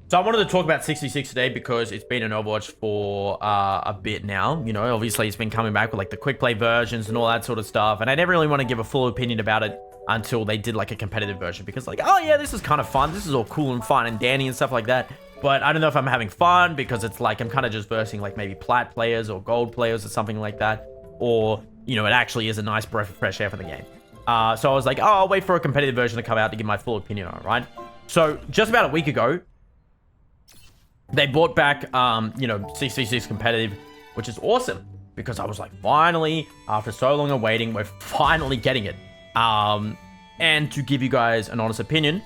So I wanted to talk about 66 today because it's been in Overwatch for a bit now. You know, obviously it's been coming back with like the quick play versions and all that sort of stuff. And I never really want to give a full opinion about it until they did like a competitive version because like, oh yeah, this is kind of fun. This is all cool and fun and dandy and stuff like that. But I don't know if I'm having fun because it's like I'm kind of just versing like maybe plat players or gold players or something like that. Or, you know, it actually is a nice breath of fresh air for the game. So I was like, oh, I'll wait for a competitive version to come out to give my full opinion on it, right? So just about a week ago, they brought back, you know, 6v6 competitive, which is awesome because I was like, finally, after so long of waiting, we're finally getting it. And to give you guys an honest opinion,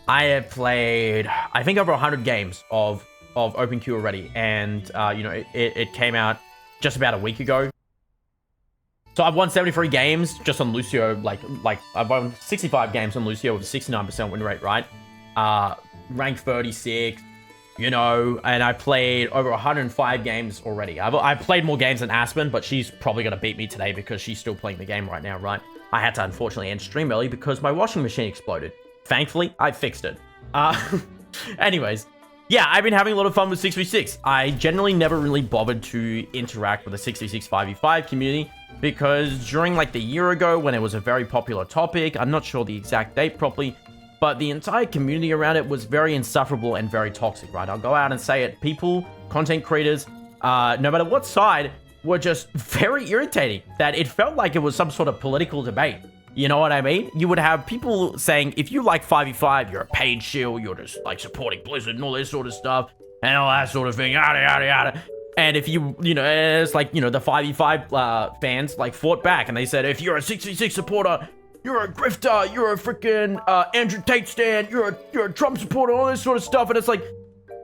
I have played, I think, over 100 games of Open Queue already. And, you know, it came out just about a week ago. So I've won 73 games just on Lúcio, like I've won 65 games on Lúcio with a 69% win rate, right? Rank 36. You know, and I played over 105 games already. I've played more games than Aspen, but she's probably going to beat me today because she's still playing the game right now, right? I had to unfortunately end stream early because my washing machine exploded. Thankfully, I fixed it. Anyways, yeah, I've been having a lot of fun with 6v6. I generally never really bothered to interact with the 6v6 5v5 community because during like the year ago when it was a very popular topic, I'm not sure the exact date properly, but the entire community around it was very insufferable and very toxic, right? I'll go out and say it. People, content creators, no matter what side, were just very irritating. That it felt like it was some sort of political debate. You know what I mean? You would have people saying, if you like 5v5, you're a paid shill, you're just like supporting Blizzard and all this sort of stuff, and all that sort of thing, yada, yada, yada. And if you know, it's like, you know, the 5v5 fans like fought back and they said, if you're a 6v6 supporter, you're a grifter, you're a freaking Andrew Tate stan, you're a Trump supporter, all this sort of stuff. And it's like,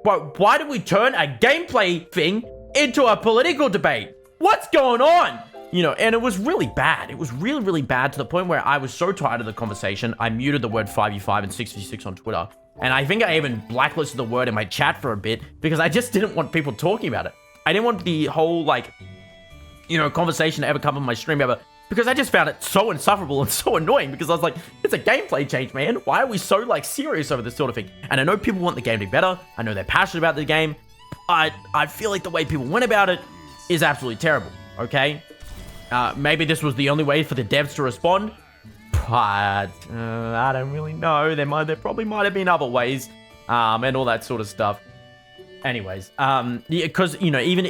why did we turn a gameplay thing into a political debate? What's going on? You know, and it was really bad. It was really, really bad to the point where I was so tired of the conversation, I muted the word 5v5 and 6v6 on Twitter. And I think I even blacklisted the word in my chat for a bit because I just didn't want people talking about it. I didn't want the whole, like, you know, conversation to ever come on my stream ever. Because I just found it so insufferable and so annoying because I was like, it's a gameplay change, man. Why are we so, like, serious over this sort of thing? And I know people want the game to be better. I know they're passionate about the game. I feel like the way people went about it is absolutely terrible, okay? Maybe this was the only way for the devs to respond, but I don't really know. There probably might have been other ways, and all that sort of stuff. Anyways, because, you know, even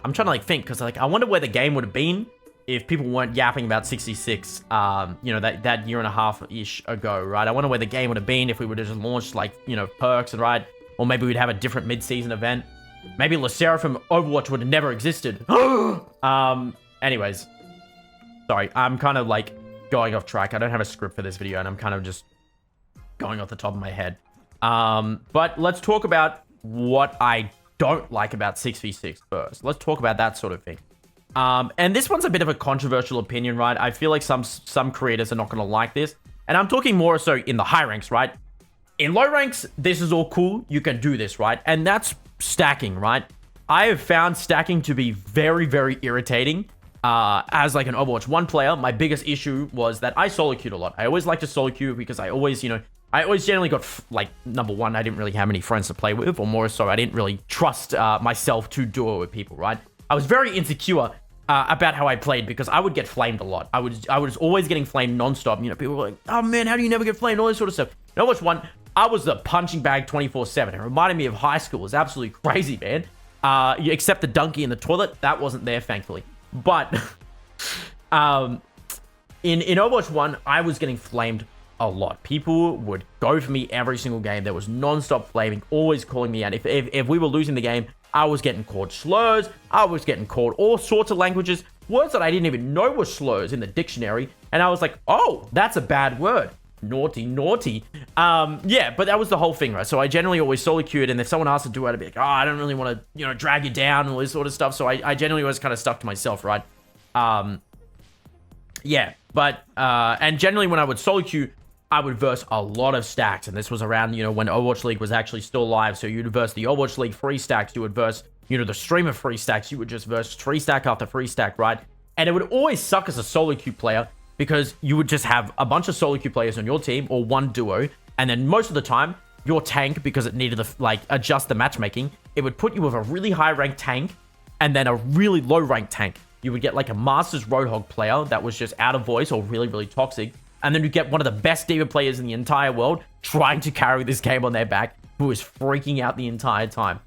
I'm trying to, like, think, because, like, I wonder where the game would have been if people weren't yapping about 66, you know, that year and a half-ish ago, right? I wonder where the game would have been if we would have just launched, like, you know, perks, and right? Or maybe we'd have a different mid-season event. Maybe Lucera from Overwatch would have never existed. Anyways. Sorry, I'm kind of, like, going off track. I don't have a script for this video, and I'm kind of just going off the top of my head. But let's talk about what I don't like about 6v6 first. Let's talk about that sort of thing. And this one's a bit of a controversial opinion, right? I feel like some creators are not going to like this. And I'm talking more so in the high ranks, right? In low ranks, this is all cool. You can do this, right? And that's stacking, right? I have found stacking to be very, very irritating. As like an Overwatch 1 player, my biggest issue was that I solo queued a lot. I always liked to solo queue because I always, you know, I always generally got, like, number one, I didn't really have many friends to play with, or more so, I didn't really trust myself to duo with people, right? I was very insecure about how I played because I would get flamed a lot. I was always getting flamed nonstop. You know, people were like, oh man, how do you never get flamed? All this sort of stuff. You know what's one? I was the punching bag 24/7. It reminded me of high school. It was absolutely crazy, man. Except the donkey in the toilet. That wasn't there, thankfully. But in Overwatch 1, I was getting flamed a lot. People would go for me every single game. There was non-stop flaming, always calling me out. If we were losing the game, I was getting called slurs. I was getting called all sorts of languages, words that I didn't even know were slurs in the dictionary. And I was like, oh, that's a bad word. Naughty, naughty. Yeah, but that was the whole thing, right? So I generally always solo queued, and if someone asked to do it, I'd be like, oh, I don't really want to, you know, drag you down and all this sort of stuff. So I generally was kind of stuck to myself, right? Yeah, but, and generally when I would solo queue, I would verse a lot of stacks, and this was around, you know, when Overwatch League was actually still live. So you'd verse the Overwatch League free stacks, you would verse, you know, the streamer free stacks, you would just verse free stack after free stack, right? And it would always suck as a solo queue player because you would just have a bunch of solo queue players on your team or one duo, and then most of the time your tank because it needed to like adjust the matchmaking, it would put you with a really high ranked tank and then a really low ranked tank. You would get like a Masters Roadhog player that was just out of voice or really, really toxic. And then you get one of the best D.Va players in the entire world trying to carry this game on their back, who is freaking out the entire time.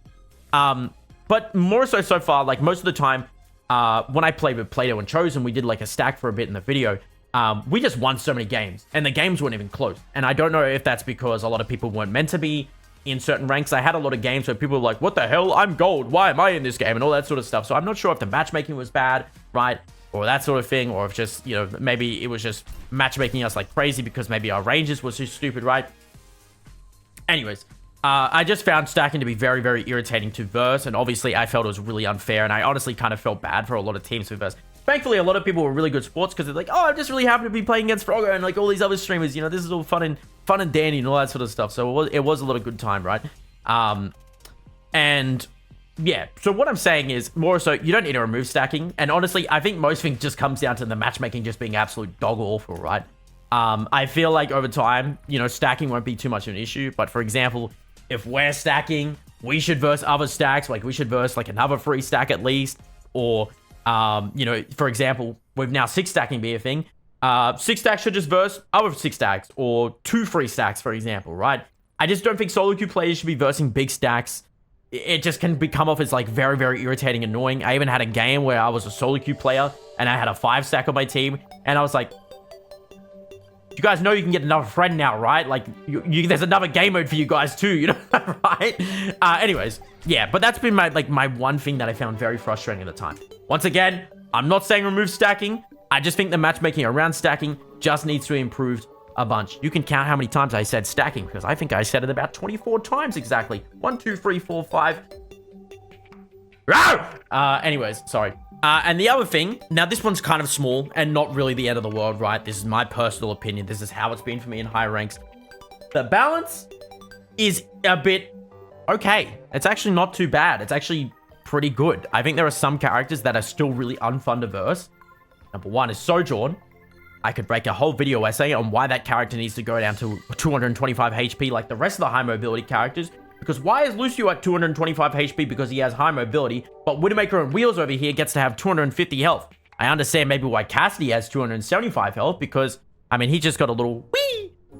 But more so far, like most of the time, when I played with Plato and Chosen, we did like a stack for a bit in the video. We just won so many games, and the games weren't even close. And I don't know if that's because a lot of people weren't meant to be in certain ranks. I had a lot of games where people were like, what the hell? I'm gold. Why am I in this game? And all that sort of stuff. So I'm not sure if the matchmaking was bad, right? Or that sort of thing. Or if just, you know, maybe it was just matchmaking us like crazy because maybe our ranges were so stupid, right? Anyways, I just found stacking to be very, very irritating to verse. And obviously, I felt it was really unfair. And I honestly kind of felt bad for a lot of teams with verse. Thankfully, a lot of people were really good sports because they're like, oh, I'm just really happy to be playing against froggerow and like all these other streamers. You know, this is all fun and dandy and all that sort of stuff. So it was a lot of good time, right? And yeah, so what I'm saying is more so you don't need to remove stacking. And honestly, I think most things just comes down to the matchmaking just being absolute dog awful, right? I feel like over time, you know, stacking won't be too much of an issue. But for example, if we're stacking, we should verse other stacks. Like we should verse like another free stack at least. Or, you know, for example, with now 6 stacking be a thing. 6 stacks should just verse other 6 stacks or 2 free stacks, for example, right? I just don't think solo queue players should be versing big stacks. It just can come off as like very, very irritating, annoying. I even had a game where I was a solo queue player and I had a 5 stack on my team. And I was like, you guys know you can get another friend now, right? Like, there's another game mode for you guys too, you know, right? Anyways, yeah, but that's been my one thing that I found very frustrating at the time. Once again, I'm not saying remove stacking. I just think the matchmaking around stacking just needs to be improved a bunch. You can count how many times I said stacking because I think I said it about 24 times exactly. 1, 2, 3, 4, 5. Anyways, sorry. And the other thing, now this one's kind of small and not really the end of the world, right? This is my personal opinion. This is how it's been for me in high ranks. The balance is a bit okay. It's actually not too bad. It's actually pretty good. I think there are some characters that are still really unfun to verse. Number 1 is Sojourn. I could break a whole video essay on why that character needs to go down to 225 HP like the rest of the high mobility characters. Because why is Lúcio at 225 HP because he has high mobility, but Widowmaker and Wheels over here gets to have 250 health? I understand maybe why Cassidy has 275 health because, I mean, he just got a little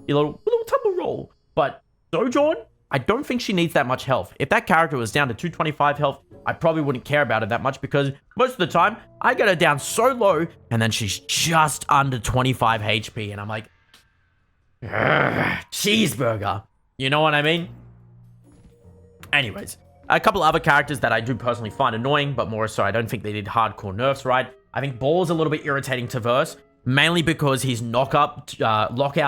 little tumble roll. But Sojourn, I don't think she needs that much health. If that character was down to 225 health, I probably wouldn't care about it that much because most of the time, I get her down so low and then she's just under 25 HP and I'm like, cheeseburger. You know what I mean? Anyways, a couple other characters that I do personally find annoying, but more so I don't think they did hardcore nerfs, right? I think Ball's a little bit irritating to verse, mainly because his lockout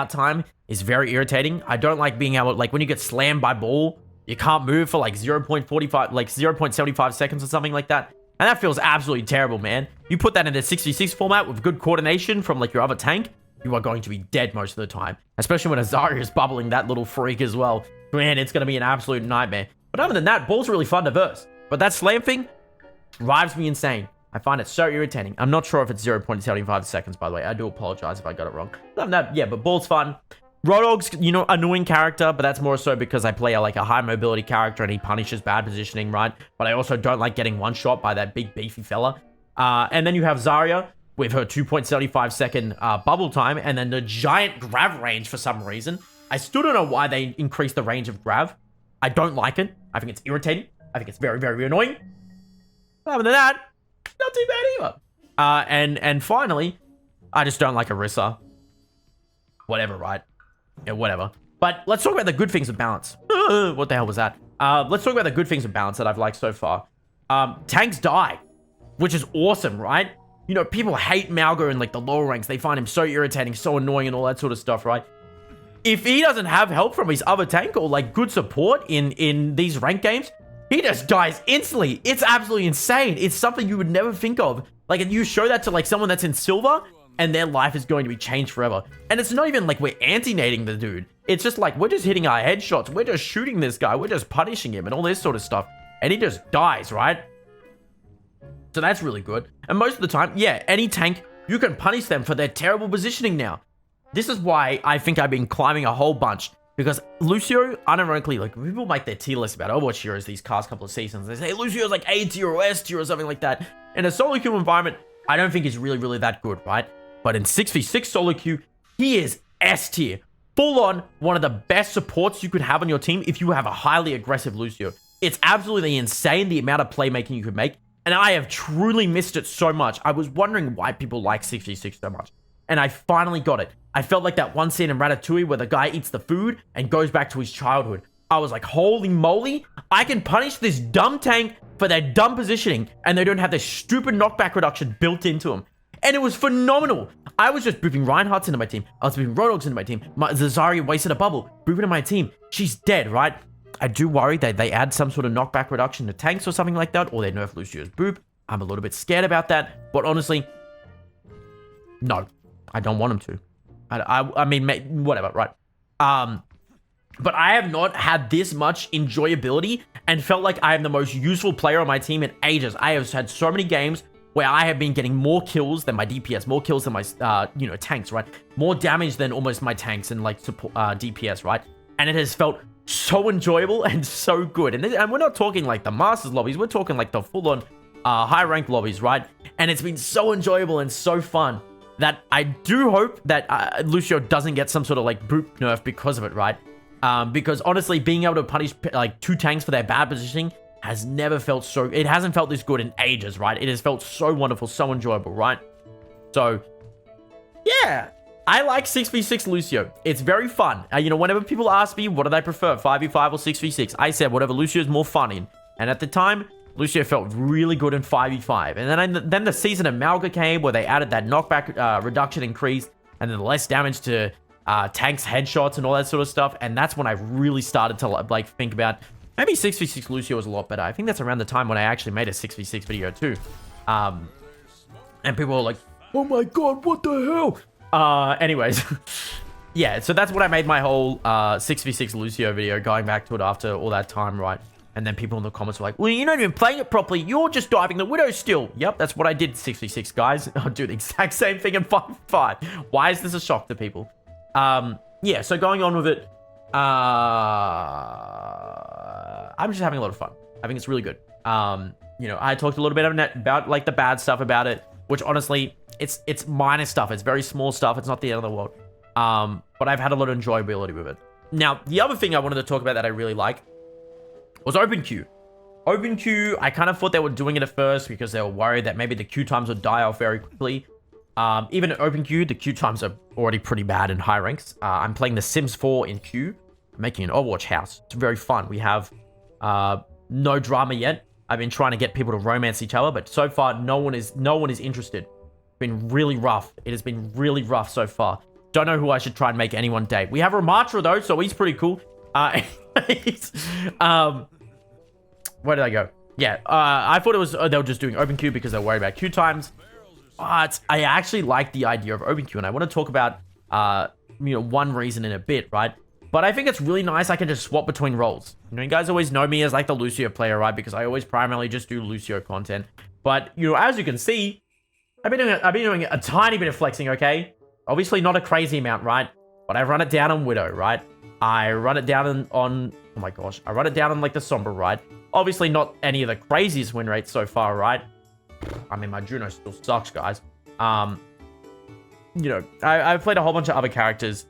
time is very irritating. I don't like being able, like when you get slammed by Ball, you can't move for like 0.45, like 0.75 seconds or something like that. And that feels absolutely terrible, man. You put that in a 66 format with good coordination from like your other tank, you are going to be dead most of the time. Especially when Azaria is bubbling that little freak as well. Man, it's going to be an absolute nightmare. But other than that, Ball's really fun to verse. But that slam thing drives me insane. I find it so irritating. I'm not sure if it's 0.75 seconds, by the way. I do apologize if I got it wrong. Other than that, yeah, but Ball's fun. Roadhog's, you know, annoying character, but that's more so because I play like a high mobility character and he punishes bad positioning, right? But I also don't like getting one shot by that big beefy fella. And then you have Zarya with her 2.75 second bubble time and then the giant grav range for some reason. I still don't know why they increased the range of grav. I don't like it. I think it's irritating. I think it's very, very annoying. Other than that, not too bad either. And finally, I just don't like Orisa. Whatever, right? Yeah, whatever. But let's talk about the good things of balance. What the hell was that? Let's talk about the good things of balance that I've liked so far. Tanks die, which is awesome, right? You know, people hate Malgo in like the lower ranks. They find him so irritating, so annoying and all that sort of stuff, right? If he doesn't have help from his other tank or like good support in these rank games, he just dies instantly. It's absolutely insane. It's something you would never think of. Like, you show that to like someone that's in silver and their life is going to be changed forever. And it's not even like we're anti-nating the dude. It's just like, we're just hitting our headshots. We're just shooting this guy. We're just punishing him and all this sort of stuff. And he just dies, right? So that's really good. And most of the time, yeah, any tank, you can punish them for their terrible positioning now. This is why I think I've been climbing a whole bunch Because Lucio, unironically, like people make their tier list about Overwatch heroes these past couple of seasons. They say Lucio's like A tier or S tier or something like that. In a solo queue environment, I don't think he's really that good, right? But in 6v6 solo queue, he is S tier. Full on one of the best supports you could have on your team if you have a highly aggressive Lucio. It's absolutely insane the amount of playmaking you could make. And I have truly missed it so much. I was wondering why people like 6v6 so much. And I finally got it. I felt like that one scene in Ratatouille where the guy eats the food and goes back to his childhood. I was like, holy moly, I can punish this dumb tank for their dumb positioning and they don't have this stupid knockback reduction built into them. And it was phenomenal. I was just booping Reinhardt's into my team. I was booping Roadhog's into my team. Zarya wasted a bubble. Booping into my team. She's dead, right? I do worry that they add some sort of knockback reduction to tanks or something like that, or they nerf Lucio's boop. I'm a little bit scared about that. But honestly, no. I don't want him to. I mean, whatever, right? But I have not had this much enjoyability and felt like I am the most useful player on my team in ages. I have had so many games where I have been getting more kills than my DPS, more kills than my, tanks, right? More damage than almost my tanks and like support, DPS, right? And it has felt so enjoyable and so good. And we're not talking like the Masters lobbies. We're talking like the full-on high rank lobbies, right? And it's been so enjoyable and so fun that I do hope that Lucio doesn't get some sort of like boop nerf because of it, right? Because honestly, being able to punish like 2 tanks for their bad positioning has never felt so... It hasn't felt this good in ages, right? It has felt so wonderful, so enjoyable, right? So, yeah. I like 6v6 Lucio. It's very fun. Whenever people ask me, what do they prefer, 5v5 or 6v6? I said whatever Lucio is more fun in. And at the time, Lucio felt really good in 5v5. And then the season of Malga came where they added that knockback reduction increase and then less damage to tanks, headshots, and all that sort of stuff. And that's when I really started to like think about maybe 6v6 Lucio was a lot better. I think that's around the time when I actually made a 6v6 video too. And people were like, oh my god, what the hell? Anyways. Yeah, so that's when I made my whole 6v6 Lucio video, going back to it after all that time, right? And then people in the comments were like, well, you're not even playing it properly. You're just diving the Widow still. Yep, that's what I did 6v6, guys. I'll do the exact same thing in 5v5. Why is this a shock to people? Yeah, so going on with it, I'm just having a lot of fun. I think it's really good. I talked a little bit about like the bad stuff about it, which honestly, it's minor stuff. It's very small stuff. It's not the end of the world. But I've had a lot of enjoyability with it. Now, the other thing I wanted to talk about that I really like was open queue. Open queue, I kind of thought they were doing it at first because they were worried that maybe the queue times would die off very quickly. Even at open queue, the queue times are already pretty bad in high ranks. I'm playing The Sims 4 in queue. I'm making an Overwatch house. It's very fun. We have no drama yet. I've been trying to get people to romance each other, but so far no one is interested. It's been really rough. It has been really rough so far. Don't know who I should try and make anyone date. We have Ramatra though, so he's pretty cool. Where did I go? Yeah, I thought it was they were just doing open queue because they're worried about queue times. But I actually like the idea of open queue, and I want to talk about one reason in a bit, right? But I think it's really nice I can just swap between roles. You guys always know me as like the Lucio player, right? Because I always primarily just do Lucio content. But as you can see, I've been doing a tiny bit of flexing, okay? Obviously not a crazy amount, right? But I run it down on Widow, right? I run it down on oh my gosh, I run it down on like the Sombra, right? Obviously not any of the craziest win rates so far, right? I mean, my Juno still sucks, guys. I've played a whole bunch of other characters.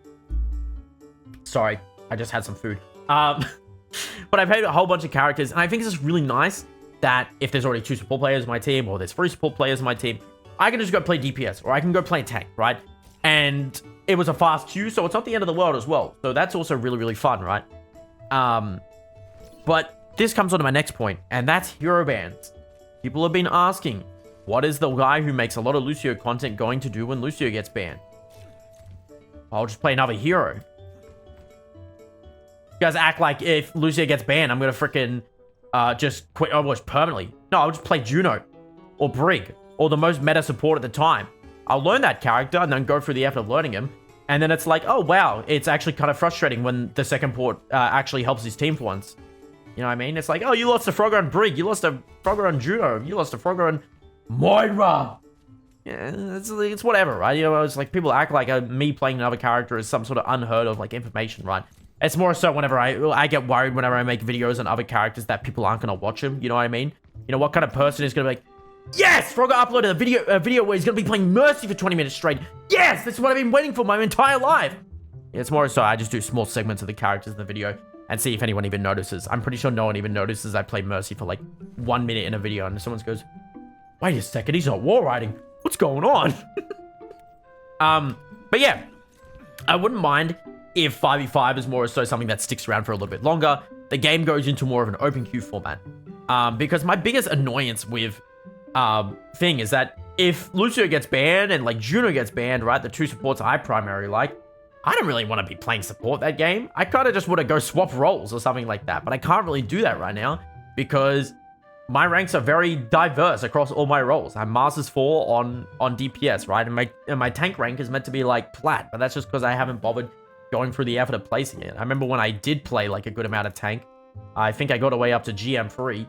Sorry, I just had some food. But I've played a whole bunch of characters, and I think it's just really nice that if there's already 2 support players in my team, or there's 3 support players in my team, I can just go play DPS, or I can go play tank, right? And it was a fast queue, so it's not the end of the world as well. So that's also really, really fun, right? But this comes on to my next point, and that's hero bans. People have been asking, what is the guy who makes a lot of Lucio content going to do when Lucio gets banned? I'll just play another hero. You guys act like if Lucio gets banned, I'm going to freaking just quit Overwatch permanently. No, I'll just play Juno or Brig or the most meta support at the time. I'll learn that character and then go through the effort of learning him. And then it's like, oh, wow, it's actually kind of frustrating when the second port actually helps his team for once. You know what I mean? It's like, oh, you lost a Frogger on Brig. You lost a Frogger on Juno. You lost a Frogger on Moira. Yeah, it's whatever, right? It's like people act like me playing another character is some sort of unheard of like information, right? It's more so whenever I get worried whenever I make videos on other characters that people aren't going to watch them. You know what I mean? You know, what kind of person is going to be like, yes, Frogger uploaded a video where he's going to be playing Mercy for 20 minutes straight. Yes, this is what I've been waiting for my entire life. It's more so I just do small segments of the characters in the video and see if anyone even notices. I'm pretty sure no one even notices I play Mercy for like 1 minute in a video and someone goes, wait a second, he's not war riding. What's going on? But yeah, I wouldn't mind if 5v5 is more so something that sticks around for a little bit longer. The game goes into more of an open queue format. Because my biggest annoyance with thing is that if Lúcio gets banned and like Juno gets banned, right, the two supports I primarily like, I don't really want to be playing support that game. I kind of just want to go swap roles or something like that, but I can't really do that right now because my ranks are very diverse across all my roles. I'm Masters 4 on DPS, right? And my tank rank is meant to be like plat, but that's just because I haven't bothered going through the effort of placing it. I remember when I did play like a good amount of tank, I think I got away up to GM3,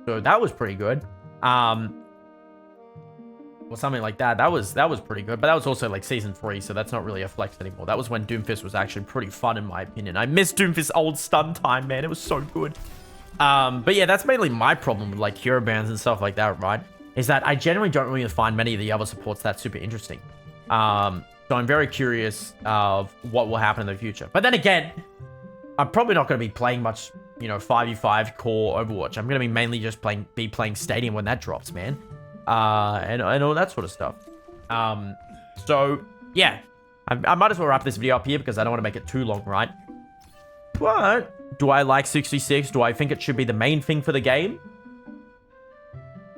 so that was pretty good. Or something like that. That was pretty good, but that was also like season 3, so that's not really a flex anymore. That was when Doomfist was actually pretty fun in my opinion. I miss Doomfist's old stun time, man. It was so good. But yeah, that's mainly my problem with like hero bans and stuff like that, right? Is that I generally don't really find many of the other supports that super interesting. So I'm very curious of what will happen in the future. But then again, I'm probably not going to be playing much, you know, 5v5 core Overwatch. I'm going to be mainly just playing Stadium when that drops, man. And all that sort of stuff. So yeah, I might as well wrap this video up here because I don't want to make it too long, right? But do I like 66? Do I think it should be the main thing for the game?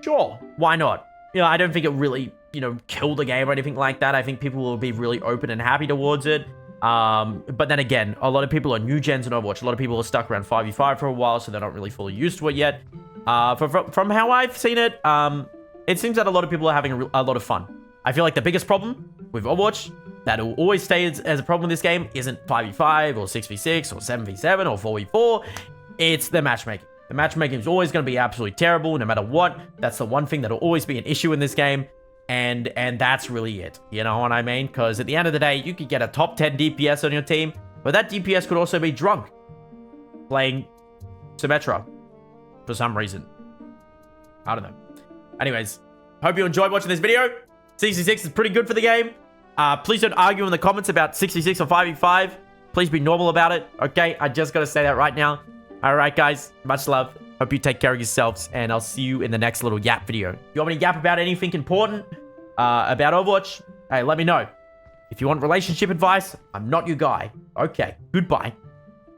Sure, why not? You know, I don't think it really, you know, kill the game or anything like that. I think people will be really open and happy towards it. But then again, a lot of people are new gens in Overwatch. A lot of people are stuck around 5v5 for a while, so they're not really fully used to it yet. From how I've seen it, it seems that a lot of people are having a lot of fun. I feel like the biggest problem with Overwatch that will always stay as a problem with this game isn't 5v5 or 6v6 or 7v7 or 4v4. It's the matchmaking. The matchmaking is always going to be absolutely terrible no matter what. That's the one thing that will always be an issue in this game. And that's really it. You know what I mean? Because at the end of the day, you could get a top 10 DPS on your team, but that DPS could also be drunk playing Symmetra for some reason. I don't know. Anyways, hope you enjoyed watching this video. 66 is pretty good for the game. Please don't argue in the comments about 66 or 5v5. Please be normal about it, okay? I just gotta say that right now. Alright, guys. Much love. Hope you take care of yourselves, and I'll see you in the next little yap video. If you want me to yap about anything important about Overwatch, hey, let me know. If you want relationship advice, I'm not your guy. Okay, goodbye.